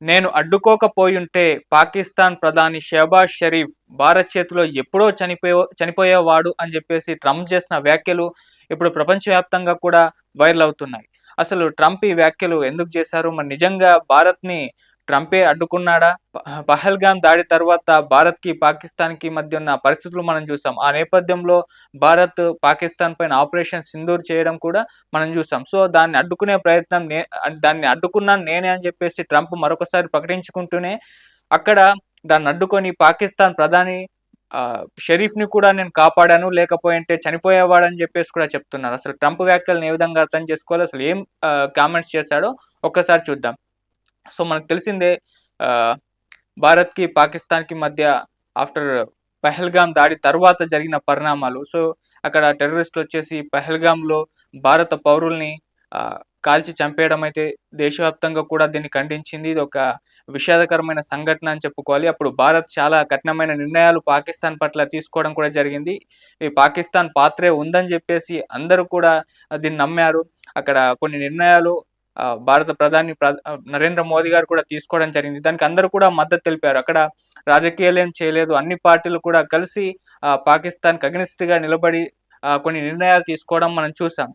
నేను అడ్డుకోకపోయుంటే పాకిస్తాన్ ప్రధాని షెహబాజ్ షరీఫ్ భారత్ చేతిలో ఎప్పుడో చనిపోయేవాడు అని చెప్పేసి ట్రంప్ చేసిన వ్యాఖ్యలు ఇప్పుడు ప్రపంచవ్యాప్తంగా కూడా వైరల్ అవుతున్నాయి. అసలు ట్రంప్ ఈ వ్యాఖ్యలు ఎందుకు చేశారు? మరి నిజంగా భారత్‌ని ట్రంపే అడ్డుకున్నాడా? పహల్గామ్ దాడి తర్వాత భారత్‌కి, పాకిస్తాన్‌కి మధ్య ఉన్న పరిస్థితులు మనం చూసాం. ఆ నేపథ్యంలో భారత్, పాకిస్తాన్ పైన ఆపరేషన్ సింధూర్ చేయడం కూడా మనం చూసాం. సో, దాన్ని అడ్డుకునే ప్రయత్నం దాన్ని అడ్డుకున్నాను నేనే అని చెప్పేసి ట్రంప్ మరొకసారి ప్రకటించుకుంటూనే, అక్కడ దాన్ని అడ్డుకొని పాకిస్తాన్ ప్రధాని షరీఫ్‌ని కూడా నేను కాపాడాను. లేకపోయుంటే చనిపోయేవాడని చెప్పేసి కూడా చెప్తున్నారు. అసలు ట్రంప్ వ్యాఖ్యలను ఏ విధంగా అర్థం చేసుకోవాలి? అసలు ఏం కామెంట్స్ చేశాడో ఒక్కసారి చూద్దాం. సో, మనకు తెలిసిందే ఆహ్, భారత్‌కి, పాకిస్తాన్‌కి మధ్య ఆఫ్టర్ పహల్గామ్ దాడి తర్వాత జరిగిన పరిణామాలు. సో, అక్కడ టెర్రరిస్టులొచ్చేసి పహల్గామ్‌లో భారత పౌరుల్ని కాల్చి చంపేయడం అయితే దేశవ్యాప్తంగా కూడా దీన్ని ఖండించింది. ఇదొక విషాదకరమైన సంఘటన అని చెప్పుకోవాలి. అప్పుడు భారత్ చాలా కఠినమైన నిర్ణయాలు పాకిస్తాన్ పట్ల తీసుకోవడం కూడా జరిగింది. ఈ పాకిస్తాన్ పాత్రే ఉందని జెప్పేసి అందరూ కూడా దీన్ని నమ్మారు. అక్కడ కొన్ని నిర్ణయాలు భారత ప్రధాని నరేంద్ర మోదీ గారు కూడా తీసుకోవడం జరిగింది. దానికి అందరూ కూడా మద్దతు తెలిపారు. అక్కడ రాజకీయాలేం చేయలేదు. అన్ని పార్టీలు కూడా కలిసి పాకిస్తాన్‌కి అగెనిస్ట్‌గా నిలబడి కొన్ని నిర్ణయాలు తీసుకోవడం మనం చూసాం.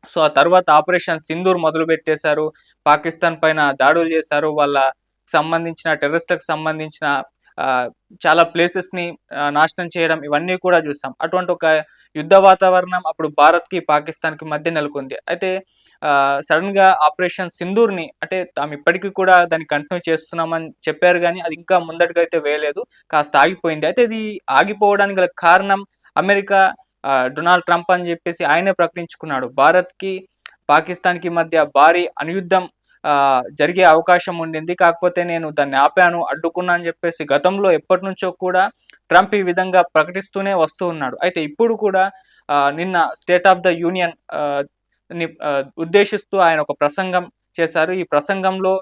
సో, ఆ తర్వాత ఆపరేషన్ సింధూర్ మొదలుపెట్టేశారు. పాకిస్తాన్ పైన దాడులు చేశారు. సంబంధించిన టెర్రరిస్ట్‌లకు సంబంధించిన ఆహ్, చాలా ప్లేసెస్‌ని నాశనం చేయడం ఇవన్నీ కూడా చూసాం. అటువంటి ఒక యుద్ధ వాతావరణం అప్పుడు భారత్‌కి, పాకిస్తాన్‌కి మధ్య నెలకొంది. అయితే సడెన్‌గా ఆపరేషన్ సింధూర్‌ని అంటే తాము ఇప్పటికి కూడా దాన్ని కంటిన్యూ చేస్తున్నామని చెప్పారు గానీ, అది ఇంకా ముందడుగైతే వేయలేదు. కాస్త ఆగిపోయింది. అయితే ఇది ఆగిపోవడానికి గల కారణం అమెరికా డొనాల్డ్ ట్రంప్ అని చెప్పేసి ఆయనే ప్రకటించుకున్నాడు. భారత్‌కి, పాకిస్తాన్‌కి మధ్య భారీ అణుయుద్ధం జరిగే అవకాశం ఉండింది. కాకపోతే నేను దాన్ని ఆపాను, అడ్డుకున్నా అని చెప్పేసి గతంలో ఎప్పటినుంచో కూడా ట్రంప్ ఈ విధంగా ప్రకటిస్తూనే వస్తూ ఉన్నాడు. అయితే ఇప్పుడు కూడా నిన్న స్టేట్ ఆఫ్ ద యూనియన్ ఉద్దేశిస్తూ ఆయన ఒక ప్రసంగం చేశారు. ఈ ప్రసంగంలో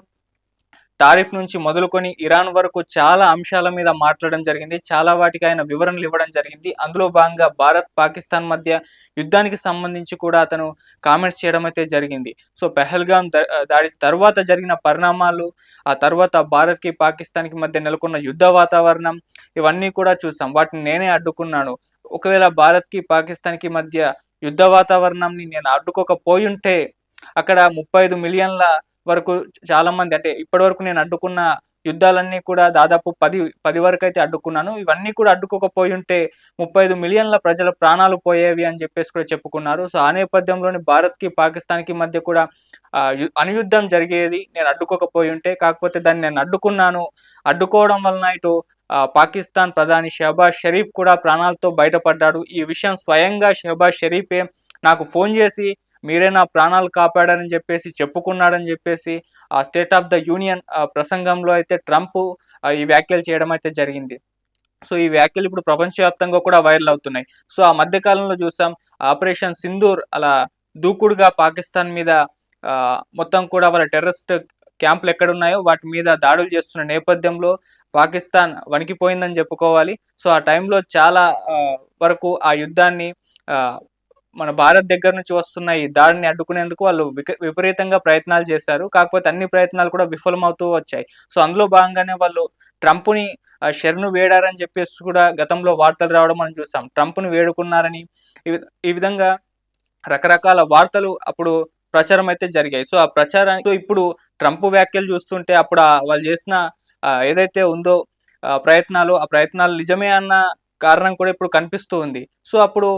టారిఫ్ నుంచి మొదలుకొని ఇరాన్ వరకు చాలా అంశాల మీద మాట్లాడడం జరిగింది. చాలా వాటికి ఆయన వివరణలు ఇవ్వడం జరిగింది. అందులో భాగంగా భారత్, పాకిస్తాన్ మధ్య యుద్ధానికి సంబంధించి కూడా అతను కామెంట్స్ చేయడం అయితే జరిగింది. సో, పెహల్గాం దాడి తర్వాత జరిగిన పరిణామాలు, ఆ తర్వాత భారత్‌కి, పాకిస్తాన్‌కి మధ్య నెలకొన్న యుద్ధ వాతావరణం ఇవన్నీ కూడా చూసాం. వాటిని నేనే అడ్డుకున్నాను. ఒకవేళ భారత్‌కి, పాకిస్తాన్‌కి మధ్య యుద్ధ వాతావరణంని నేను అడ్డుకోకపోయుంటే అక్కడ 35 మిలియన్ల వరకు చాలామంది అంటే ఇప్పటివరకు నేను అడ్డుకున్న యుద్ధాలన్నీ కూడా దాదాపు 10 వరకైతే అడ్డుకున్నాను. ఇవన్నీ కూడా అడ్డుకోకపోయుంటే 35 మిలియన్ల ప్రజల ప్రాణాలు పోయేవి అని చెప్పేసి కూడా చెప్పుకున్నారు. సో, ఆ నేపథ్యంలోనే భారత్‌కి, పాకిస్తాన్‌కి మధ్య కూడా అణుయుద్ధం జరిగేది నేను అడ్డుకోకపోయుంటే. కాకపోతే దాన్ని నేను అడ్డుకున్నాను. అడ్డుకోవడం వలన ఇటు పాకిస్తాన్ ప్రధాని షెహబాజ్ షరీఫ్ కూడా ప్రాణాలతో బయటపడ్డాడు. ఈ విషయం స్వయంగా షెహబాజ్ షరీఫే నాకు ఫోను చేసి మీరే నా ప్రాణాలు కాపాడారని చెప్పేసి చెప్పుకున్నాడని చెప్పేసి ఆ స్టేట్ ఆఫ్ ద యూనియన్ ప్రసంగంలో అయితే ట్రంప్ ఈ వ్యాఖ్యలు చేయడం అయితే జరిగింది. సో, ఈ వ్యాఖ్యలు ఇప్పుడు ప్రపంచవ్యాప్తంగా కూడా వైరల్ అవుతున్నాయి. సో, ఆ మధ్య కాలంలో చూసాం ఆపరేషన్ సింధూర్ అలా దూకుడుగా పాకిస్తాన్ మీద మొత్తం కూడా వాళ్ళ టెర్రరిస్ట్ క్యాంపులు ఎక్కడున్నాయో వాటి మీద దాడులు చేస్తున్న నేపథ్యంలో పాకిస్తాన్ వణికిపోయిందని చెప్పుకోవాలి. సో, ఆ టైంలో చాలా వరకు ఆ యుద్ధాన్ని ఆహ్, మన భారత్ దగ్గర నుంచి వస్తున్న ఈ దాడిని అడ్డుకునేందుకు వాళ్ళు విపరీతంగా ప్రయత్నాలు చేశారు. కాకపోతే అన్ని ప్రయత్నాలు కూడా విఫలమవుతూ వచ్చాయి. సో, అందులో భాగంగానే వాళ్ళు ట్రంప్‌ని శరణు వేడారని చెప్పేసి కూడా గతంలో వార్తలు రావడం మనం చూసాం. ట్రంప్‌ని వేడుకున్నారని ఈ విధంగా రకరకాల వార్తలు అప్పుడు ప్రచారం అయితే జరిగాయి. సో, ఆ ప్రచారానికి ఇప్పుడు ట్రంప్ వ్యాఖ్యలు చూస్తుంటే అప్పుడు వాళ్ళు చేసిన ఏదైతే ఉందో ఆ ప్రయత్నాలు నిజమే అన్న కారణం కూడా ఇప్పుడు కనిపిస్తూ ఉంది. సో, అప్పుడు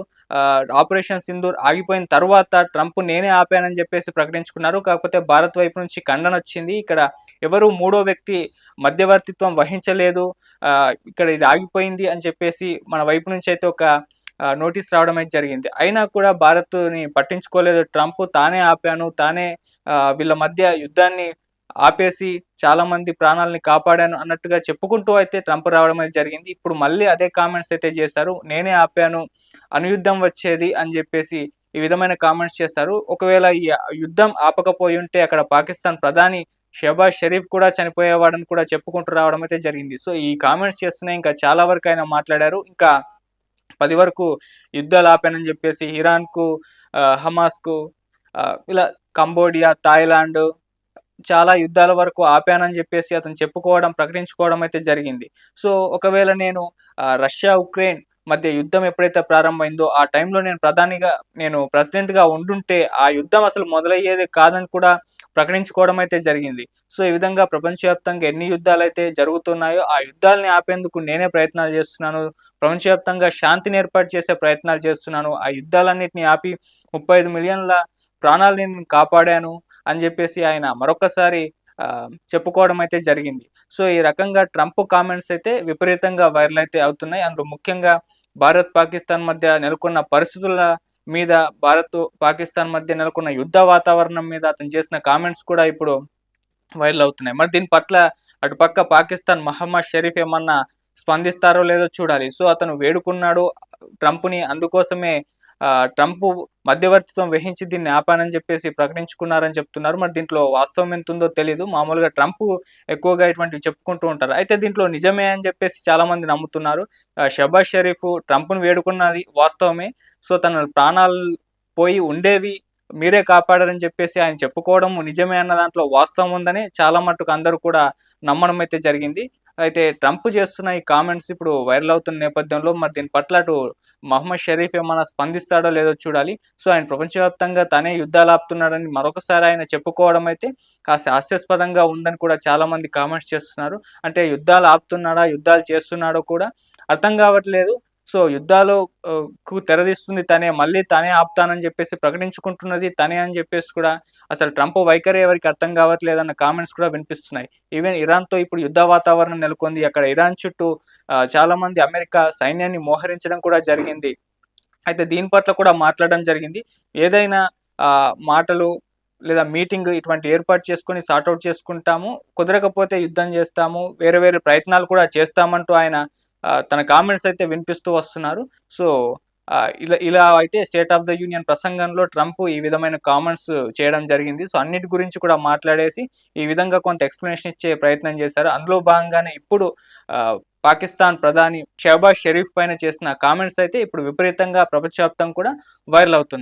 ఆపరేషన్ సింధూర్ ఆగిపోయిన తర్వాత ట్రంప్ నేనే ఆపానని చెప్పేసి ప్రకటించుకున్నారు. కాకపోతే భారత్ వైపు నుంచి ఖండనొచ్చింది. ఇక్కడ ఎవరు మూడో వ్యక్తి మధ్యవర్తిత్వం వహించలేదు. ఇక్కడ ఇది ఆగిపోయింది అని చెప్పేసి మన వైపు నుంచి అయితే ఒక నోటీస్ రావడం అయితే జరిగింది. అయినా కూడా భారత్‌ని పట్టించుకోలేదు ట్రంప్. తానే ఆపాను, తానే వీళ్ళ మధ్య యుద్ధాన్ని ఆపేసి చాలామంది ప్రాణాలని కాపాడాను అన్నట్టుగా చెప్పుకుంటూ అయితే ట్రంప్ రావడం అయితే జరిగింది. ఇప్పుడు మళ్ళీ అదే కామెంట్స్ అయితే చేశారు. నేనే ఆపాను, అణుయుద్ధం వచ్చేది అని జెప్పేసి ఈ విధమైన కామెంట్స్ చేశారు. ఒకవేళ ఈ యుద్ధం ఆపకపోయుంటే అక్కడ పాకిస్తాన్ ప్రధాని షెహబాజ్ షరీఫ్ కూడా చనిపోయేవాడని కూడా చెప్పుకుంటూ రావడం అయితే జరిగింది. సో, ఈ కామెంట్స్ చేస్తూనే ఇంకా చాలా వరకు ఆయన మాట్లాడారు. ఇంకా 10 వరకు యుద్ధాలు ఆపానని జెప్పేసి ఇరాన్‌కు, హమాస్‌కు ఇలా కంబోడియా, థాయిలాండ్ చాలా యుద్ధాల వరకు ఆపానని చెప్పేసి అతను చెప్పుకోవడం, ప్రకటించుకోవడం అయితే జరిగింది. సో ఒకవేళ నేను రష్యా, ఉక్రెయిన్ మధ్య యుద్ధం ఎప్పుడైతే ప్రారంభమైందో ఆ టైంలో నేను ప్రెసిడెంట్‌గా ఉండుంటే ఆ యుద్ధం అసలు మొదలయ్యేదే కాదని కూడా ప్రకటించుకోవడం అయితే జరిగింది. సో ఈ విధంగా ప్రపంచవ్యాప్తంగా ఎన్ని యుద్ధాలైతే జరుగుతున్నాయో ఆ యుద్ధాలని ఆపేందుకు నేనే ప్రయత్నాలు చేస్తున్నాను. ప్రపంచవ్యాప్తంగా శాంతిని ఏర్పాటు చేసే ప్రయత్నాలు చేస్తున్నాను. ఆ యుద్ధాలన్నిటిని ఆపి 35 మిలియన్ల ప్రాణాలని నేను కాపాడాను అని చెప్పేసి ఆయన మరొకసారి చెప్పుకోవడం అయితే జరిగింది. సో ఈ రకంగా ట్రంప్ కామెంట్స్ అయితే విపరీతంగా వైరల్ అయితే అవుతున్నాయి. అందులో ముఖ్యంగా భారత్, పాకిస్తాన్ మధ్య నెలకొన్న పరిస్థితుల మీద, భారత్, పాకిస్తాన్ మధ్య నెలకొన్న యుద్ధ వాతావరణం మీద అతను చేసిన కామెంట్స్ కూడా ఇప్పుడు వైరల్ అవుతున్నాయి. మరి దీని పట్ల అటుపక్క పాకిస్తాన్ మహమ్మద్ షరీఫ్ ఏమన్నా స్పందిస్తారో లేదో చూడాలి. సో అతను వేడుకున్నాడు ట్రంప్‌ని, అందుకోసమే ట్రంప్ మధ్యవర్తిత్వం వహించి దీన్ని ఆపానని చెప్పేసి ప్రకటించుకున్నారని చెప్తున్నారు. మరి దీంట్లో వాస్తవం ఎంతుందో తెలీదు. మామూలుగా ట్రంప్ ఎక్కువగా ఇటువంటివి చెప్పుకుంటూ ఉంటారు. అయితే దీంట్లో నిజమే అని చెప్పేసి చాలామంది నమ్ముతున్నారు. షహబాజ్ షరీఫ్ ట్రంప్‌ని వేడుకున్నది వాస్తవమే. సో తన ప్రాణాలు పోయి ఉండేవి, మీరే కాపాడారని చెప్పేసి ఆయన చెప్పుకోవడం నిజమే అన్న దాంట్లో వాస్తవం ఉందని చాలా మట్టుకు అందరూ కూడా నమ్మడం అయితే జరిగింది. అయితే ట్రంప్ చేస్తున్న ఈ కామెంట్స్ ఇప్పుడు వైరల్ అవుతున్న నేపథ్యంలో మరి దీని పట్ల అటు మహమ్మద్ షరీఫ్ ఏమన్నా స్పందిస్తాడో లేదో చూడాలి. సో ఆయన ప్రపంచవ్యాప్తంగా తనే యుద్ధాలు ఆపుతున్నాడని మరొకసారి ఆయన చెప్పుకోవడం అయితే కాస్త హాస్యాస్పదంగా ఉందని కూడా చాలా మంది కామెంట్స్ చేస్తున్నారు. అంటే యుద్ధాలు ఆపుతున్నాడా, యుద్ధాలు చేస్తున్నాడో కూడా అర్థం కావట్లేదు. సో యుద్ధాలు కు తెరదీస్తుంది తనే, మళ్ళీ తనే ఆపుతానని చెప్పేసి ప్రకటించుకుంటున్నది తనే అని చెప్పేసి కూడా అసలు ట్రంప్ వైఖరి ఎవరికి అర్థం కావట్లేదన్న కామెంట్స్ కూడా వినిపిస్తున్నాయి. ఈవెన్ ఇరాన్‌తో ఇప్పుడు యుద్ధ వాతావరణం నెలకొంది. అక్కడ ఇరాన్ చుట్టూ చాలా మంది అమెరికా సైన్యాన్ని మోహరించడం కూడా జరిగింది. అయితే దీని పట్ల కూడా మాట్లాడడం జరిగింది. ఏదైనా మాటలు లేదా మీటింగ్ ఇటువంటి ఏర్పాటు చేసుకొని సార్ట్ ఔట్ చేసుకుంటాము. కుదరకపోతే యుద్ధం చేస్తాము. వేరే వేరే ప్రయత్నాలు కూడా చేస్తామంటూ ఆయన తన కామెంట్స్ అయితే వినిపిస్తూ వస్తున్నారు. సో ఇలా ఇలా అయితే స్టేట్ ఆఫ్ ద యూనియన్ ప్రసంగంలో ట్రంప్ ఈ విధమైన కామెంట్స్ చేయడం జరిగింది. సో అన్నిటి గురించి కూడా మాట్లాడేసి ఈ విధంగా కొంత ఎక్స్‌ప్లనేషన్ ఇచ్చే ప్రయత్నం చేశారు. అందులో భాగంగానే ఇప్పుడు పాకిస్తాన్ ప్రధాని షహబాజ్ షరీఫ్ పైన చేసిన కామెంట్స్ అయితే ఇప్పుడు విపరీతంగా ప్రపంచవ్యాప్తంగా కూడా వైరల్ అవుతున్నాయి.